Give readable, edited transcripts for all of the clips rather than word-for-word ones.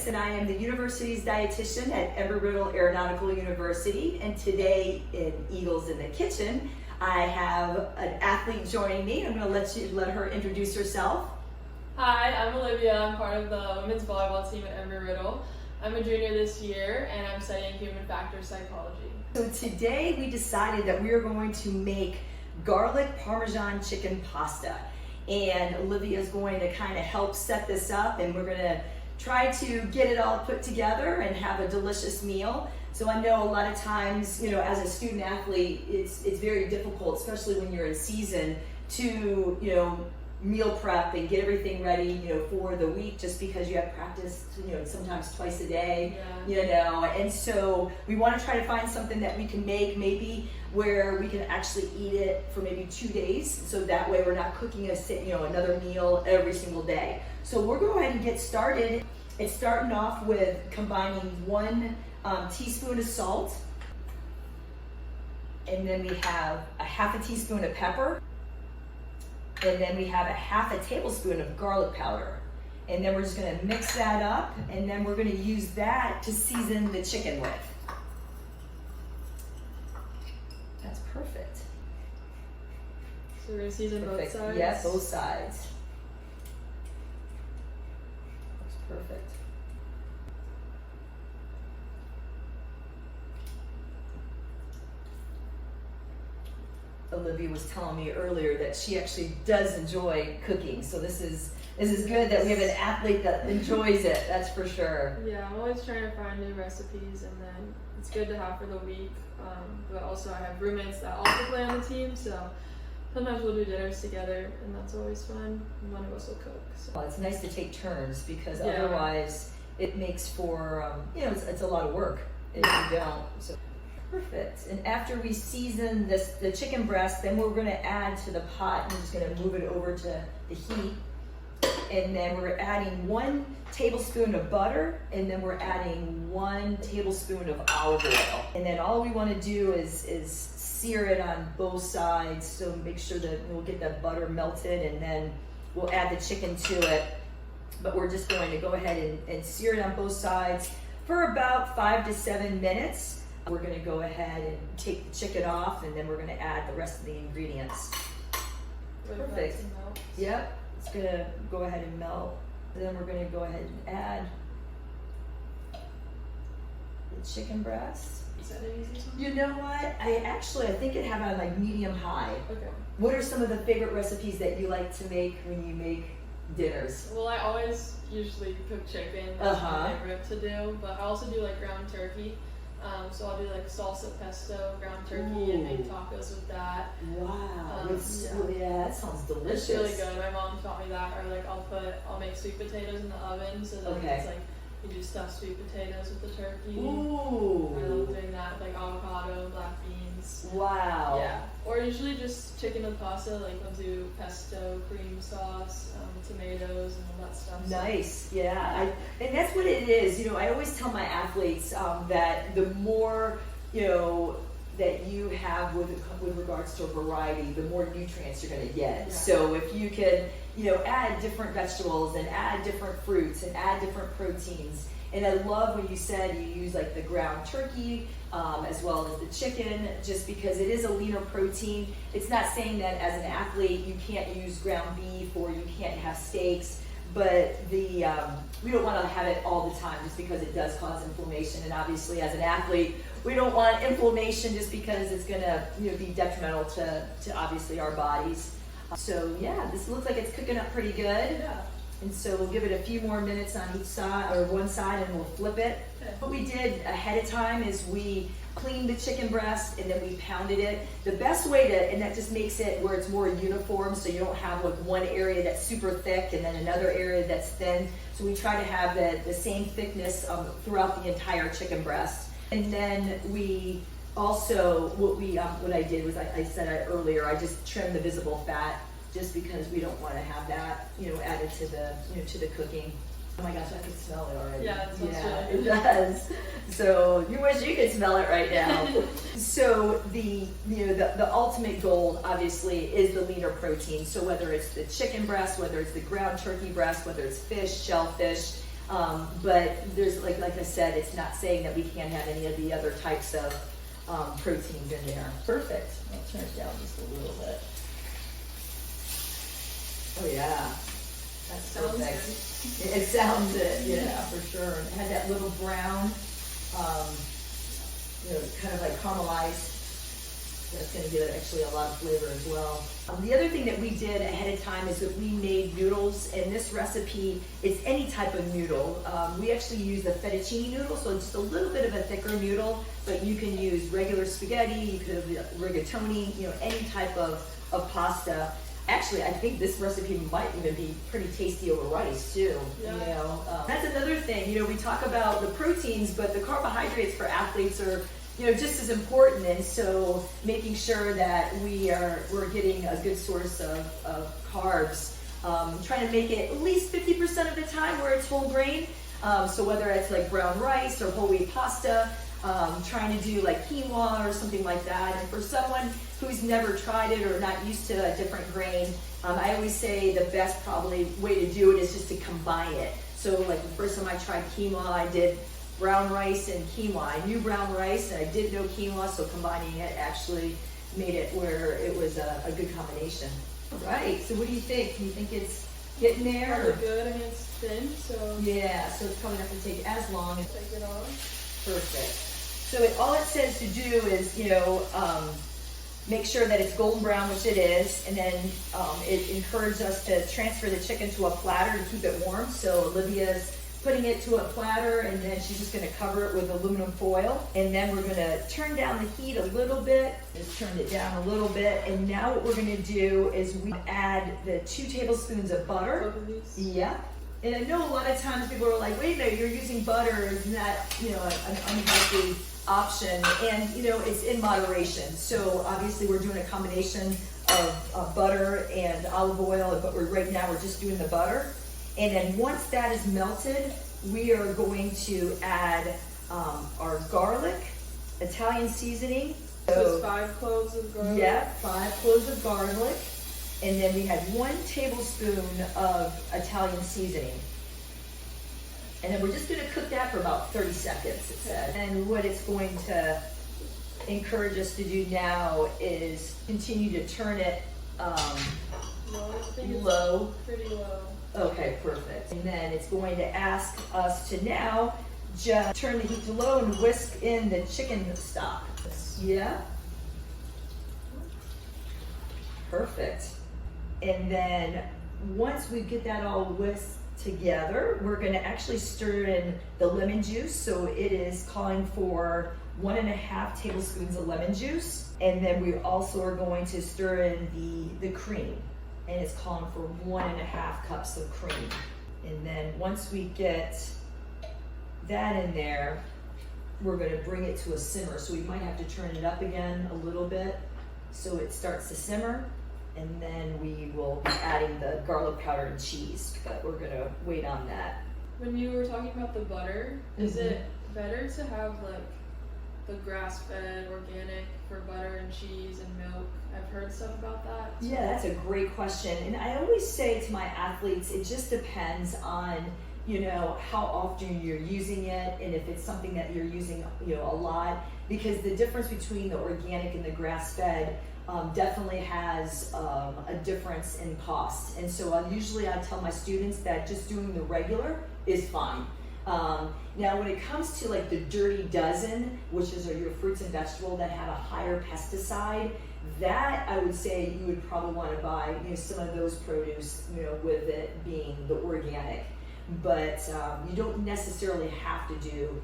Scrabis, and I am the university's dietitian at Embry Riddle Aeronautical University. And today in Eagles in the Kitchen, I have an athlete joining me. I'm going to let her introduce herself. Hi, I'm Olivia. I'm part of the women's volleyball team at Embry Riddle. I'm a junior this year, and I'm studying human factor psychology. So today we decided that we are going to make garlic Parmesan chicken pasta. And Olivia is going to kind of help set this up, and we're going to try to get it all put together and have a delicious meal. So I know a lot of times, as a student athlete, it's very difficult, especially when you're in season, to, meal prep and get everything ready, for the week, just because you have practice, sometimes twice a day, and so we want to try to find something that we can make maybe where we can actually eat it for maybe 2 days, so that way we're not cooking another meal every single day. So we're going to go ahead and get started. It's starting off with combining 1 teaspoon of salt, and then we have a half a teaspoon of pepper, and then we have a half a tablespoon of garlic powder. And then we're just gonna mix that up, and then we're gonna use that to season the chicken with. That's perfect. So we're gonna season both sides? Yes, both sides. Looks perfect. Olivia was telling me earlier that she actually does enjoy cooking, so this is good that we have an athlete that enjoys it. That's for sure. Yeah, I'm always trying to find new recipes, and then it's good to have for the week. But also, I have roommates that also play on the team, so sometimes we'll do dinners together, and that's always fun. And one of us will cook. So. Well, it's nice to take turns because otherwise it makes for it's a lot of work if you don't. So. Perfect. And after we season the chicken breast, then we're going to add to the pot. I'm just going to move it over to the heat. And then we're adding 1 tablespoon of butter, and then we're adding 1 tablespoon of olive oil. And then all we want to do is sear it on both sides. So make sure that we'll get the butter melted, and then we'll add the chicken to it. But we're just going to go ahead and sear it on both sides for about 5 to 7 minutes. We're going to go ahead and take the chicken off, and then we're going to add the rest of the ingredients. Perfect. Yep, it's going to go ahead and melt. And then we're going to go ahead and add the chicken breast. Is that an easy one? You know what? I think it had on like medium high. Okay. What are some of the favorite recipes that you like to make when you make dinners? Well, I always usually cook chicken. That's my favorite to do, but I also do like ground turkey. So I'll do like salsa pesto, ground turkey, and make tacos with that. Wow, that sounds delicious. It's really good. My mom taught me that. Or like I'll make sweet potatoes in the oven. So then it's like you do stuffed sweet potatoes with the turkey. Ooh. I love doing that, like avocado, black beans. Wow. Yeah. Or usually just chicken with pasta. Like I'll do pesto, cream sauce, tomatoes, and all that stuff. Nice. Yeah. And that's what it is. I always tell my athletes that the more that you have with regards to a variety, the more nutrients you're going to get. Yeah. So if you can, add different vegetables and add different fruits and add different proteins. And I love when you said you use like the ground turkey as well as the chicken, just because it is a leaner protein. It's not saying that as an athlete you can't use ground beef or you can't have steaks, but we don't want to have it all the time just because it does cause inflammation. And obviously as an athlete, we don't want inflammation just because it's going to be detrimental to obviously our bodies. So yeah, this looks like it's cooking up pretty good. Yeah. And so we'll give it a few more minutes on each side, or one side, and we'll flip it. Okay. What we did ahead of time is we cleaned the chicken breast and then we pounded it. The best way and that just makes it where it's more uniform, so you don't have like one area that's super thick and then another area that's thin. So we try to have the same thickness throughout the entire chicken breast. And then we also, what I did was I said it earlier, I just trimmed the visible fat, just because we don't want to have that, added to the cooking. Oh my gosh, I can smell it already. Yeah, it smells really it good. does. So you wish you could smell it right now. So the ultimate goal obviously is the leaner protein. So whether it's the chicken breast, whether it's the ground turkey breast, whether it's fish, shellfish, But there's, like I said, it's not saying that we can't have any of the other types of proteins in there. Perfect. I'll turn it down just a little bit. Oh yeah, that's Sounds perfect. good. It sounds it, yeah, for sure. It had that little brown, kind of like caramelized. That's going to give it actually a lot of flavor as well. The other thing that we did ahead of time is that we made noodles, and this recipe is any type of noodle. We actually use a fettuccine noodle, so it's just a little bit of a thicker noodle, but you can use regular spaghetti, you could have rigatoni, any type of pasta. Actually, I think this recipe might even be pretty tasty over rice too. Yeah. That's another thing. We talk about the proteins, but the carbohydrates for athletes are just as important, and so making sure that we're getting a good source of carbs. Trying to make it at least 50% of the time where it's whole grain. So whether it's like brown rice or whole wheat pasta, trying to do like quinoa or something like that. And for someone who's never tried it or not used to a different grain, I always say the best probably way to do it is just to combine it. So like the first time I tried quinoa, I did brown rice and quinoa. I knew brown rice and I did know quinoa, so combining it actually made it where it was a good combination. All right, so what do you think? Do you think it's getting there? Probably good. I mean, it's thin, so Yeah, so it's probably not going to take as long. take it off. Perfect. So all it says to do is, make sure that it's golden brown, which it is, and then it encourages us to transfer the chicken to a platter to keep it warm. So Olivia's putting it to a platter, and then she's just going to cover it with aluminum foil. And then we're going to turn down the heat a little bit. Just turned it down a little bit. And now what we're going to do is we add the 2 tablespoons of butter. Both of these. Yeah. And I know a lot of times people are like, wait a minute, you're using butter. Isn't that, an unhealthy option? And, it's in moderation. So obviously we're doing a combination of butter and olive oil, but right now we're just doing the butter. And then once that is melted, we are going to add our garlic, Italian seasoning. So it's 5 cloves of garlic. Yeah, 5 cloves of garlic. And then we had 1 tablespoon of Italian seasoning. And then we're just going to cook that for about 30 seconds, it said. And what it's going to encourage us to do now is continue to turn it Low. I think it's low. pretty low. Okay, perfect. And then it's going to ask us to now just turn the heat to low and whisk in the chicken stock. Yeah. Perfect. And then once we get that all whisked together, we're going to actually stir in the lemon juice. So it is calling for 1.5 tablespoons of lemon juice. And then we also are going to stir in the cream. And it's calling for 1.5 cups of cream. And then once we get that in there, we're going to bring it to a simmer. So we might have to turn it up again a little bit so it starts to simmer. And then we will be adding the garlic powder and cheese, but we're going to wait on that. When you were talking about the butter, is it better to have like the grass-fed organic for butter and cheese and milk? I've heard stuff about that. Yeah, that's a great question. And I always say to my athletes, it just depends on, how often you're using it and if it's something that you're using, a lot. Because the difference between the organic and the grass-fed definitely has a difference in cost. And so usually I tell my students that just doing the regular is fine. Now when it comes to like the dirty dozen, which is your fruits and vegetables that have a higher pesticide, that I would say you would probably want to buy some of those produce with it being the organic. But you don't necessarily have to do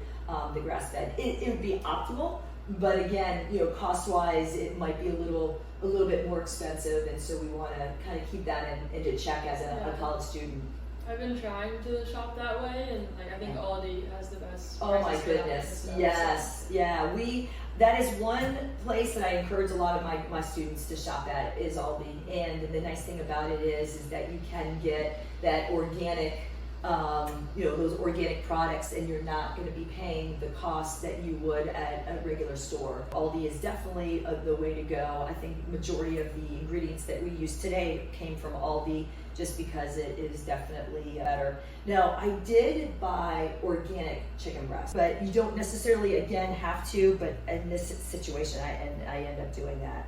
the grass-fed. It would be optimal, but again, cost-wise, it might be a little bit more expensive, and so we want to kind of keep that into check as a college student. I've been trying to shop that way, and I think Aldi has the best. Oh my prices for that goodness, stuff, yes, yeah. That is one place that I encourage a lot of my students to shop at is Aldi, and the nice thing about it is that you can get that organic those organic products, and you're not going to be paying the cost that you would at a regular store. Aldi is definitely the way to go. I think majority of the ingredients that we use today came from Aldi, just because it is definitely better. Now, I did buy organic chicken breast, but you don't necessarily, again, have to, but in this situation, I end up doing that.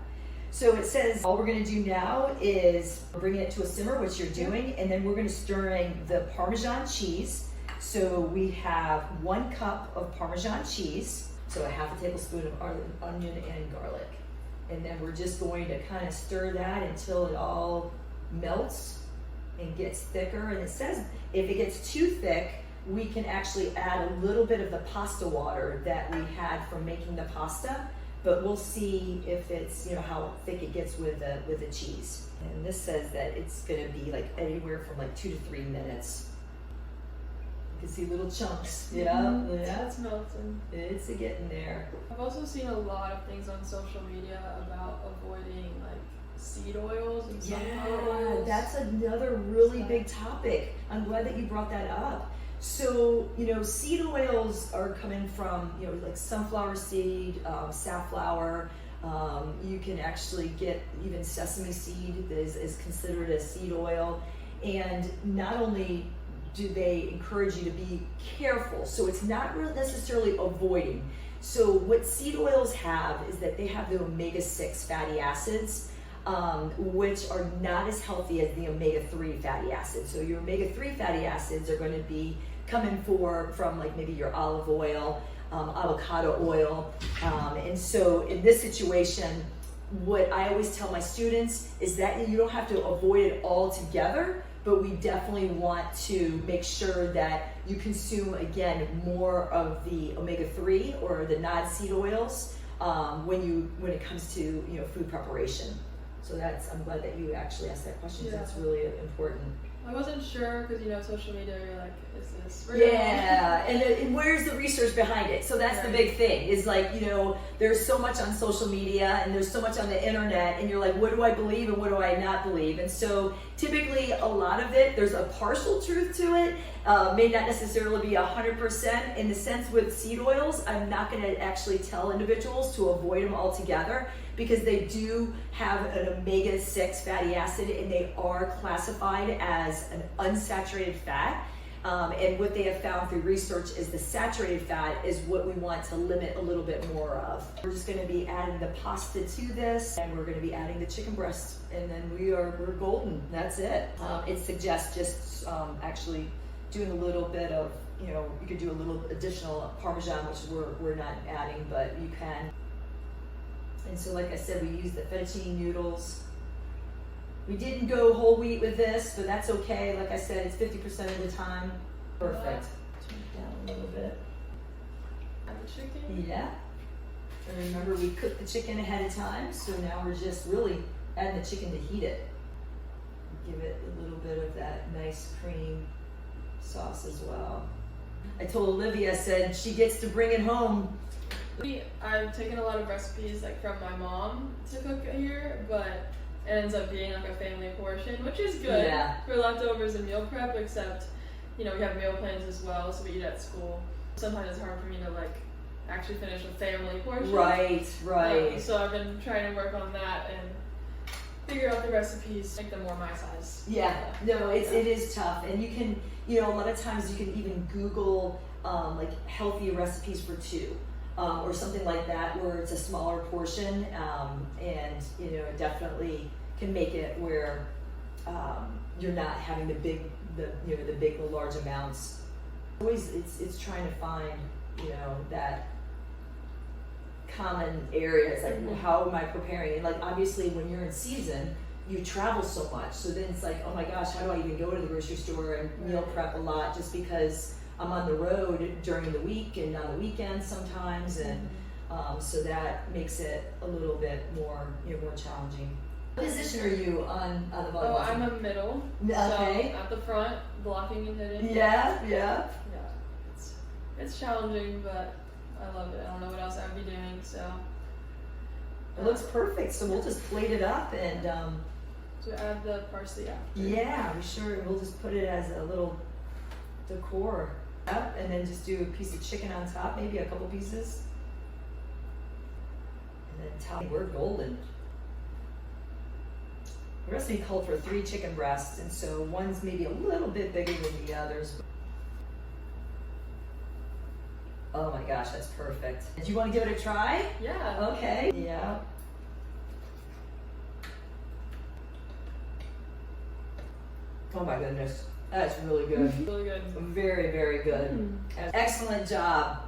So it says all we're gonna do now is bring it to a simmer, which you're doing, and then we're gonna stir in the Parmesan cheese. So we have 1 cup of Parmesan cheese, so a half a tablespoon of onion and garlic. And then we're just going to kind of stir that until it all melts and gets thicker. And it says if it gets too thick, we can actually add a little bit of the pasta water that we had from making the pasta. But we'll see if it's, how thick it gets with the cheese. And this says that it's gonna be like anywhere from like 2 to 3 minutes. You can see little chunks. Yeah. It's melting. It's getting there. I've also seen a lot of things on social media about avoiding like seed oils and sunflower oils. That's another really big topic. I'm glad that you brought that up. So, seed oils are coming from, like sunflower seed, safflower. You can actually get even sesame seed that is considered a seed oil. And not only do they encourage you to be careful, so it's not really necessarily avoiding. So what seed oils have is that they have the omega-6 fatty acids, which are not as healthy as the omega-3 fatty acids. So your omega-3 fatty acids are going to be coming from like maybe your olive oil, avocado oil. And so in this situation, what I always tell my students is that you don't have to avoid it altogether, but we definitely want to make sure that you consume, again, more of the omega-3 or the non-seed oils when it comes to food preparation. So I'm glad that you actually asked that question. Yeah. That's really important. I wasn't sure because social media, you're like, is this real? Yeah, and where's the research behind it? So that's the big thing, is like, there's so much on social media and there's so much on the internet, and you're like, what do I believe and what do I not believe? And so typically a lot of it, there's a partial truth to it, may not necessarily be 100%. In the sense with seed oils, I'm not gonna actually tell individuals to avoid them altogether, because they do have an omega-6 fatty acid, and they are classified as an unsaturated fat. And what they have found through research is the saturated fat is what we want to limit a little bit more of. We're just gonna be adding the pasta to this, and we're gonna be adding the chicken breast, and then we're golden. That's it. It suggests just actually doing a little bit of, you could do a little additional Parmesan, which we're not adding, but you can. And so, like I said, we use the fettuccine noodles. We didn't go whole wheat with this, but that's okay. Like I said, it's 50% of the time. Perfect. Turn it down a little bit. Add the chicken. Yeah. And remember, we cooked the chicken ahead of time, so now we're just really adding the chicken to heat it. Give it a little bit of that nice cream sauce as well. I told Olivia, I said she gets to bring it home. I've taken a lot of recipes from my mom to cook here, but it ends up being a family portion, which is good for leftovers and meal prep, except, we have meal plans as well, so we eat at school. Sometimes it's hard for me to actually finish a family portion. Right. So I've been trying to work on that and figure out the recipes, make them more my size. Yeah, no, it is tough. And you can, a lot of times you can even Google healthy recipes for 2. Or something like that, where it's a smaller portion, and it definitely can make it where you're not having the large amounts. Always, it's trying to find that common areas, how am I preparing? And obviously, when you're in season, you travel so much, so then it's oh my gosh, how do I even go to the grocery store and meal prep a lot, just because I'm on the road during the week and on the weekends sometimes, and so that makes it a little bit more, more challenging. What position are you on the volleyball? Oh, I'm a middle. Okay. So at the front, blocking and hitting. Yeah. It's challenging, but I love it. I don't know what else I would be doing, so. It looks perfect. So we'll just plate it up and. To add the parsley after. Yeah, we'll just put it as a little decor. Yeah, and then just do a piece of chicken on top, maybe a couple pieces. And then top, we're golden. The recipe called for 3 chicken breasts, and so one's maybe a little bit bigger than the others. Oh my gosh, that's perfect. Do you want to give it a try? Yeah. Okay. Yeah. Oh my goodness, that's really good. Really good. Very, very good. Excellent job.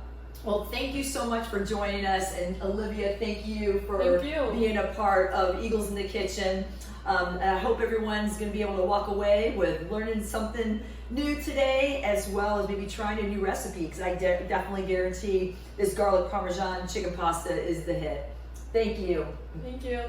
Well, thank you so much for joining us, and Olivia, thank you for being a part of Eagles in the Kitchen. And I hope everyone's going to be able to walk away with learning something new today, as well as maybe trying a new recipe, because I definitely guarantee this garlic Parmesan chicken pasta is the hit. Thank you. Thank you.